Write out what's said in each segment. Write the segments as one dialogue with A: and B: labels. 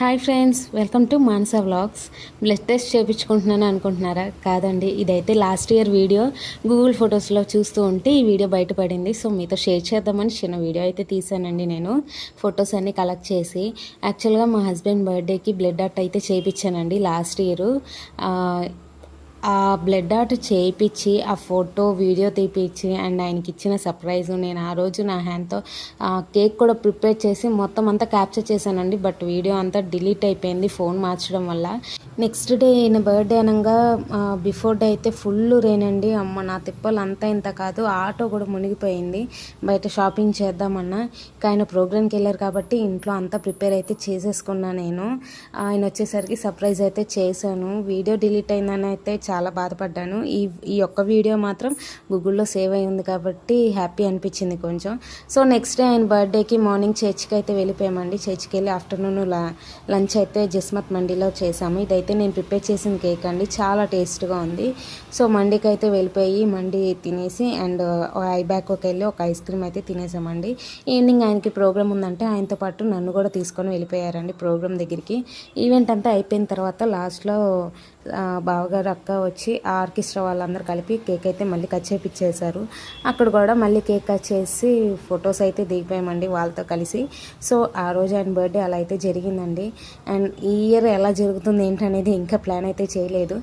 A: Hi friends, welcome to Manasa vlogs. Blood test చేయించుకుంటున్నాను అనుకుంటున్నారా? కాదండి, ఇదైతే లాస్ట్ ఇయర్ వీడియో గూగుల్ ఫొటోస్లో చూస్తూ ఉంటే ఈ వీడియో బయటపడింది. సో మీతో షేర్ చేద్దామని చిన్న వీడియో అయితే తీసానండి. నేను ఫొటోస్ అన్నీ కలెక్ట్ చేసి యాక్చువల్గా మా హస్బెండ్ బర్త్డేకి బ్లడ్ డాట్ అయితే చేయించానండి లాస్ట్ ఇయర్. ఆ బ్లడ్ ఆర్ట్ చేయించి ఆ ఫోటో వీడియో తీపిచ్చి అండ్ ఆయనకి ఇచ్చిన సర్ప్రైజు నేను ఆ రోజు నా హ్యాండ్తో కేక్ కూడా ప్రిపేర్ చేసి మొత్తం అంతా క్యాప్చర్ చేశానండి. బట్ వీడియో అంతా డిలీట్ అయిపోయింది ఫోన్ మార్చడం వల్ల. నెక్స్ట్ డే ఈయన బర్త్డే అనగా బిఫోర్ డే అయితే ఫుల్ రెయిన్ అండి. అమ్మ నా తిప్పలు అంతా ఇంత కాదు, ఆటో కూడా మునిగిపోయింది. బయట షాపింగ్ చేద్దామన్నా ఆయన ప్రోగ్రామ్కి వెళ్ళారు కాబట్టి ఇంట్లో అంతా ప్రిపేర్ అయితే చేసేసుకున్నా. నేను ఆయన వచ్చేసరికి సర్ప్రైజ్ అయితే చేశాను. వీడియో డిలీట్ అయిందని అయితే చాలా బాధపడ్డాను. ఈ ఒక్క వీడియో మాత్రం గూగుల్లో సేవ్ అయి ఉంది కాబట్టి హ్యాపీ అనిపించింది కొంచెం. సో నెక్స్ట్ డే ఆయన బర్త్డేకి మార్నింగ్ చర్చ్కి అయితే వెళ్ళిపోయామండి. చర్చ్కి వెళ్ళి ఆఫ్టర్నూన్ లంచ్ అయితే జస్మత్ మండీలో చేసాము. ఇదైతే నేను ప్రిపేర్ చేసిన కేక్ అండి, చాలా టేస్ట్గా ఉంది. సో మండీకి అయితే వెళ్ళిపోయి మండీ తినేసి అండ్ ఐబ్యాక్కి వెళ్ళి ఒక ఐస్ క్రీమ్ అయితే తినేసామండి. ఈవినింగ్ ఆయనకి ప్రోగ్రామ్ ఉందంటే ఆయనతో పాటు నన్ను కూడా తీసుకొని వెళ్ళిపోయారండి ప్రోగ్రామ్ దగ్గరికి. ఈవెంట్ అంతా అయిపోయిన తర్వాత లాస్ట్లో బావగారు అక్క వచ్చి ఆ ఆర్కెస్ట్రా వాళ్ళందరూ కలిపి కేక్ అయితే మళ్ళీ కట్ చేయించేశారు. అక్కడ కూడా మళ్ళీ కేక్ కట్ చేసి ఫొటోస్ అయితే దిగిపోయామండి వాళ్ళతో కలిసి. సో ఆ రోజు ఆయన బర్త్డే అలా అయితే జరిగిందండి. అండ్ ఈ ఇయర్ ఎలా జరుగుతుంది ఏంటనేది ఇంకా ప్లాన్ అయితే చేయలేదు.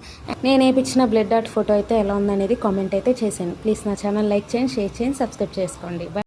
A: నేను వేయించిన బ్లడ్ ఆర్ట్ ఫోటో అయితే ఎలా ఉందనేది కామెంట్ అయితే చేశాను. ప్లీజ్ నా ఛానల్ లైక్ చేయండి, షేర్ చేయండి, సబ్స్క్రైబ్ చేసుకోండి.